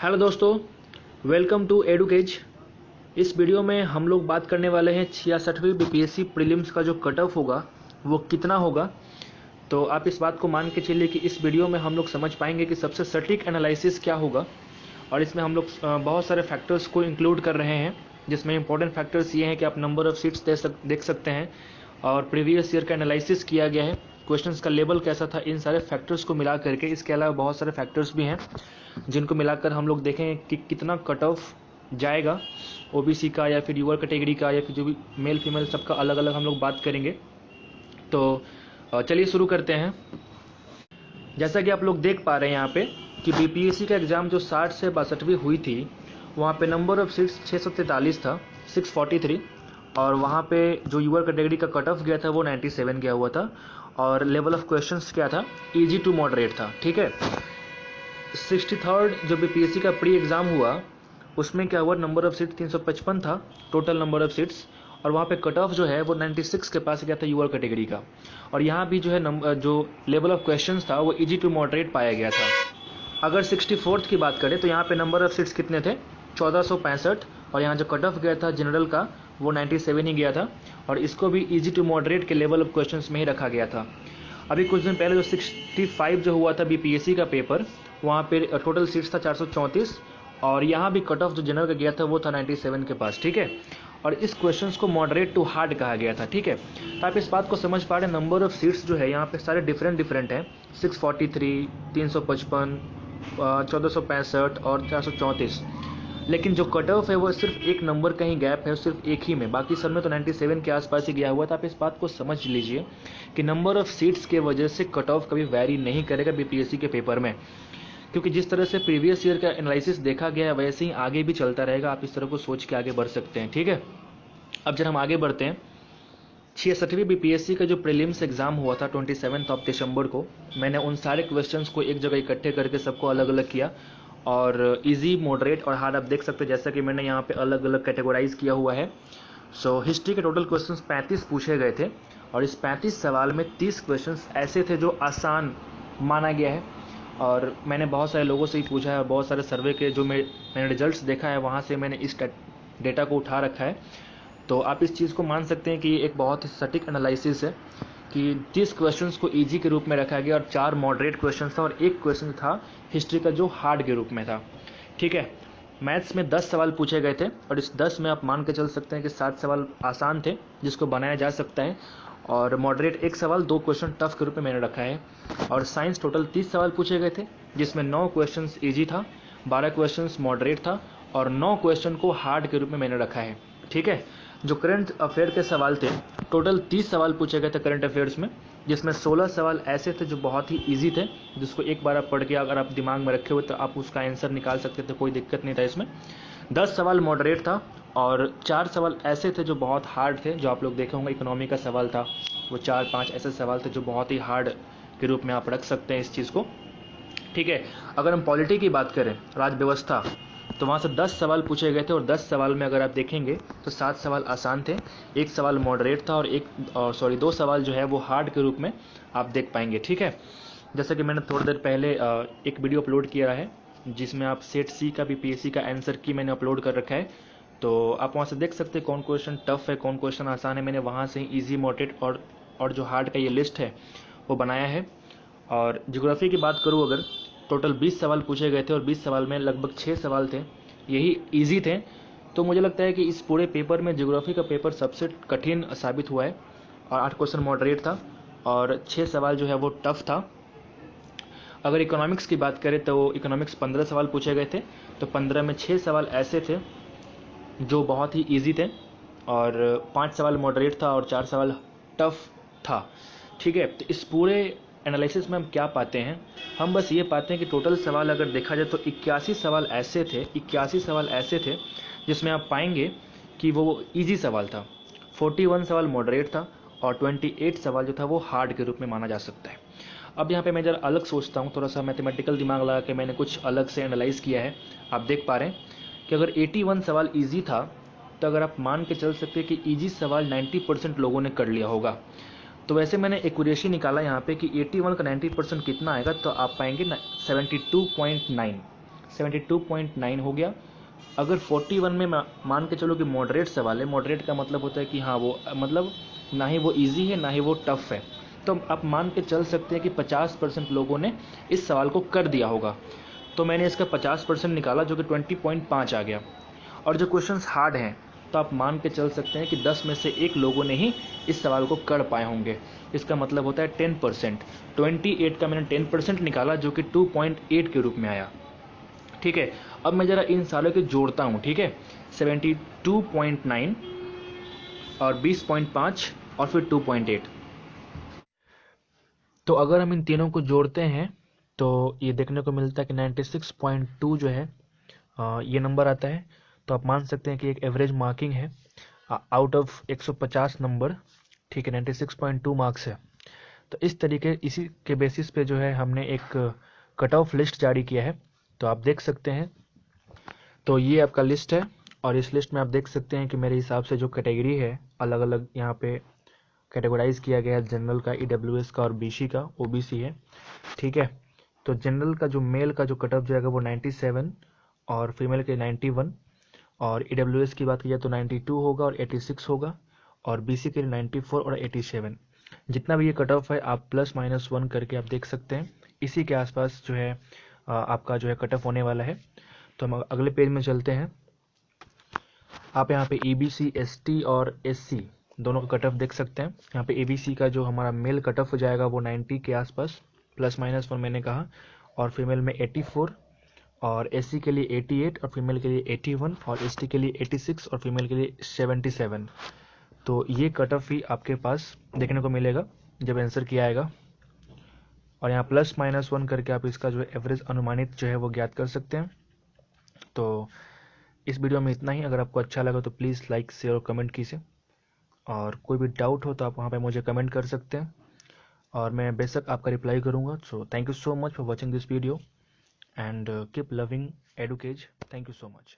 Hello दोस्तों, welcome to एडुकेज। इस video में हम लोग बात करने वाले हैं 66वीं बीपीएससी प्रीलिम्स का जो कट ऑफ होगा वो कितना होगा। तो आप इस बात को मान के चलिए कि इस वीडियो में हम लोग समझ पाएंगे कि सबसे सटीक एनालिसिस क्या होगा। और इसमें हम लोग बहुत सारे फैक्टर्स को इंक्लूड कर रहे हैं, जिसमें इंपॉर्टेंट फैक्टर्स ये हैं कि आप नंबर ऑफ सीट्स देख सकते हैं और प्रीवियस ईयर का एनालिसिस किया गया है, क्वेश्चंस का लेवल कैसा था, इन सारे फैक्टर्स को मिला करके। इसके अलावा बहुत सारे फैक्टर्स भी हैं जिनको मिलाकर हम लोग देखें कि कितना कट ऑफ जाएगा ओबीसी का या फिर यूआर कैटेगरी का या फिर जो भी मेल फीमेल सबका अलग अलग हम लोग बात करेंगे। तो चलिए शुरू करते हैं। जैसा कि आप लोग देख पा रहे हैं यहाँ पे कि बीपीएससी का एग्ज़ाम जो 60 से 62वीं हुई थी, वहाँ पे नंबर ऑफ सीट्स 643 था, 643। और वहाँ पे जो यूआर कैटेगरी का कट ऑफ गया था वो 97 गया हुआ था। और लेवल ऑफ क्वेश्चंस क्या था, इजी टू मॉडरेट था। ठीक है, 63rd जो बीपीएससी का प्री एग्ज़ाम हुआ उसमें क्या हुआ, नंबर ऑफ सीट 355 था, टोटल नंबर ऑफ सीट्स। और वहाँ पे कट ऑफ जो है वो 96 के पास गया था यूआर कैटेगरी का। और यहाँ भी जो है जो लेवल ऑफ क्वेश्चंस था वो इजी टू मॉडरेट पाया गया था। अगर 64th की बात करें तो यहाँ पे नंबर ऑफ सीट्स कितने थे, 1465। और यहाँ जो कट ऑफ गया था जनरल का वो 97 ही गया था। और इसको भी इजी टू मॉडरेट के लेवल ऑफ क्वेश्चंस में ही रखा गया था। अभी कुछ दिन पहले जो 65 जो हुआ था बीपीएससी का पेपर, वहाँ पे टोटल सीट्स था 434। और यहाँ भी कट ऑफ जो जनरल का गया था वो था 97 के पास। ठीक है, और इस क्वेश्चंस को मॉडरेट टू हार्ड कहा गया था। ठीक है, तो आप इस बात को समझ पा रहे हैं, नंबर ऑफ सीट्स जो है यहाँ पे सारे डिफरेंट हैं। 643, 355, 1465 और 434। लेकिन जो कट ऑफ है वो सिर्फ एक नंबर का ही गैप है, सिर्फ एक ही में, बाकी सब में तो 97 के आसपास ही गया हुआ था। आप इस बात को समझ लीजिए कि नंबर ऑफ सीट्स के वजह से कट ऑफ कभी वैरी नहीं करेगा बीपीएससी के पेपर में, क्योंकि जिस तरह से प्रीवियस ईयर का एनालिसिस देखा गया है वैसे ही आगे भी चलता रहेगा। आप इस तरह को सोच के आगे बढ़ सकते हैं। ठीक है, अब जब हम आगे बढ़ते हैं, 66वीं बीपीएससी का जो प्रीलिम्स एग्जाम हुआ था 27 दिसंबर को, मैंने उन सारे क्वेश्चंस को एक जगह इकट्ठे करके सबको अलग अलग किया। और इजी, मॉडरेट और हार्ड आप देख सकते हैं, जैसा कि मैंने यहाँ पे अलग अलग कैटेगराइज किया हुआ है। सो हिस्ट्री के टोटल क्वेश्चंस 35 पूछे गए थे। और इस 35 सवाल में 30 क्वेश्चंस ऐसे थे जो आसान माना गया है। और मैंने बहुत सारे लोगों से ही पूछा है और बहुत सारे सर्वे के जो मैंने रिजल्ट्स देखा है वहाँ से मैंने इस डेटा को उठा रखा है। तो आप इस चीज़ को मान सकते हैं कि ये एक बहुत ही सटीक एनालिसिस है कि 30 क्वेश्चंस को इजी के रूप में रखा गया और 4 मॉडरेट क्वेश्चंस था और एक क्वेश्चन था हिस्ट्री का जो हार्ड के रूप में था। ठीक है, मैथ्स में 10 सवाल पूछे गए थे और इस 10 में आप मान के चल सकते हैं कि 7 सवाल आसान थे जिसको बनाया जा सकता है, और मॉडरेट 1 सवाल, 2 क्वेश्चन टफ के रूप में मैंने रखा है। और साइंस टोटल 30 सवाल पूछे गए थे जिसमें 9 क्वेश्चन ईजी था, 12 क्वेश्चन मॉडरेट था और 9 क्वेश्चन को हार्ड के रूप में मैंने रखा है। ठीक है, जो करंट अफेयर के सवाल थे, टोटल 30 सवाल पूछे गए थे करंट अफेयर्स में, जिसमें 16 सवाल ऐसे थे जो बहुत ही इजी थे, जिसको एक बार आप पढ़ के अगर आप दिमाग में रखे हुए तो आप उसका आंसर निकाल सकते थे, कोई दिक्कत नहीं था इसमें। 10 सवाल मॉडरेट था और 4 सवाल ऐसे थे जो बहुत हार्ड थे, जो आप लोग देखे होंगे इकोनॉमी का सवाल था, वो 4-5 ऐसे सवाल थे जो बहुत ही हार्ड के रूप में आप रख सकते हैं इस चीज़ को। ठीक है, अगर हम पॉलिटी की बात करें, राज्य व्यवस्था, तो वहाँ से 10 सवाल पूछे गए थे और 10 सवाल में अगर आप देखेंगे तो 7 सवाल आसान थे, 1 सवाल मॉडरेट था और 2 सवाल जो है वो हार्ड के रूप में आप देख पाएंगे। ठीक है, जैसा कि मैंने थोड़ी देर पहले एक वीडियो अपलोड किया है जिसमें आप सेट सी का बीपीएससी का आंसर की मैंने अपलोड कर रखा है, तो आप वहाँ से देख सकते हैं कौन क्वेश्चन टफ है, कौन क्वेश्चन आसान है। मैंने वहाँ से ही ईजी, मॉडरेट और जो हार्ड का ये लिस्ट है वो बनाया है। और ज्योग्राफी की बात करूँ, अगर टोटल 20 सवाल पूछे गए थे और 20 सवाल में लगभग 6 सवाल थे यही इजी थे। तो मुझे लगता है कि इस पूरे पेपर में ज्योग्राफी का पेपर सबसे कठिन साबित हुआ है। और 8 क्वेश्चन मॉडरेट था और 6 सवाल जो है वो टफ था। अगर इकोनॉमिक्स की बात करें तो इकोनॉमिक्स 15 सवाल पूछे गए थे, तो 15 में 6 सवाल ऐसे थे जो बहुत ही ईजी थे और 5 सवाल मॉडरेट था और 4 सवाल टफ था। ठीक है, तो इस पूरे एनालिसिस में हम क्या पाते हैं, हम बस ये पाते हैं कि टोटल सवाल अगर देखा जाए तो 81 सवाल ऐसे थे जिसमें आप पाएंगे कि वो इजी सवाल था, 41 सवाल मॉडरेट था और 28 सवाल जो था वो हार्ड के रूप में माना जा सकता है। अब यहाँ पे मैं ज़रा अलग सोचता हूँ, थोड़ा सा मैथमेटिकल दिमाग लगा के मैंने कुछ अलग से एनालाइज किया है। आप देख पा रहे हैं कि अगर 81 सवाल ईजी था तो अगर आप मान के चल सकते हैं कि ईजी सवाल 90% लोगों ने कर लिया होगा। तो वैसे मैंने एक्यूरेसी निकाला यहाँ पे कि 81 का 90% कितना आएगा, तो आप पाएंगे 72.9। 72.9 हो गया। अगर 41 में मान के चलो कि मॉडरेट सवाल है, मॉडरेट का मतलब होता है कि हाँ वो मतलब ना ही वो इजी है ना ही वो टफ है, तो आप मान के चल सकते हैं कि 50% लोगों ने इस सवाल को कर दिया होगा। तो मैंने इसका 50% निकाला जो कि 20.5 आ गया। और जो क्वेश्चंस हार्ड हैं तो आप मान के चल सकते हैं कि 10 में से एक लोगों ने ही इस सवाल को कर पाए होंगे। इसका मतलब होता है 10%। 28 का मैंने 10% निकाला जो कि 2.8 के रूप में आया। ठीक है, अब मैं ज़रा इन सालों के जोड़ता हूँ। ठीक है, 72.9 और 20.5 और फिर 2.8। तो अगर हम इन तीनों को जोड़ते हैं तो ये देखने को मिलता है कि 96.2 जो है ये नंबर आता है। तो आप मान सकते हैं कि एक एवरेज मार्किंग है आउट ऑफ 150 नंबर। ठीक है, 96.2 मार्क्स है। तो इस तरीके इसी के बेसिस पे जो है हमने एक कट ऑफ लिस्ट जारी किया है। तो आप देख सकते हैं, तो ये आपका लिस्ट है और इस लिस्ट में आप देख सकते हैं कि मेरे हिसाब से जो कैटेगरी है अलग अलग यहाँ पे कैटेगराइज किया गया है। जनरल का, ईडब्ल्यूएस का और बीसी का, ओबीसी है। ठीक है, तो जनरल का जो मेल का जो कट ऑफ जाएगा वो 97 और फीमेल के 91, और ईडब्ल्यूएस की बात की जाए तो 92 होगा और 86 होगा, और बीसी के लिए 94 और 87। जितना भी ये कट ऑफ है आप प्लस माइनस 1 करके आप देख सकते हैं, इसी के आसपास जो है आपका जो है कट ऑफ होने वाला है। तो हम अगले पेज में चलते हैं। आप यहाँ पे ईबीसी, एसटी और एससी दोनों का कट ऑफ देख सकते हैं। यहाँ पे एबीसी का जो हमारा मेल कट ऑफ हो जाएगा वो 90 के आसपास, प्लस माइनस 1 मैंने कहा, और फीमेल में 84, और एससी के लिए 88 और फीमेल के लिए 81, और एसटी के लिए 86 और फीमेल के लिए 77। तो ये कट ऑफ ही आपके पास देखने को मिलेगा जब आंसर किया आएगा। और यहाँ प्लस माइनस 1 करके आप इसका जो है एवरेज अनुमानित जो है वो ज्ञात कर सकते हैं। तो इस वीडियो में इतना ही। अगर आपको अच्छा लगा तो प्लीज़ लाइक, शेयर और कमेंट कीजिए, और कोई भी डाउट हो तो आप वहाँ पे मुझे कमेंट कर सकते हैं और मैं बेशक आपका रिप्लाई करूँगा। So thank you so much for watching this video and keep loving Educase. Thank you so much.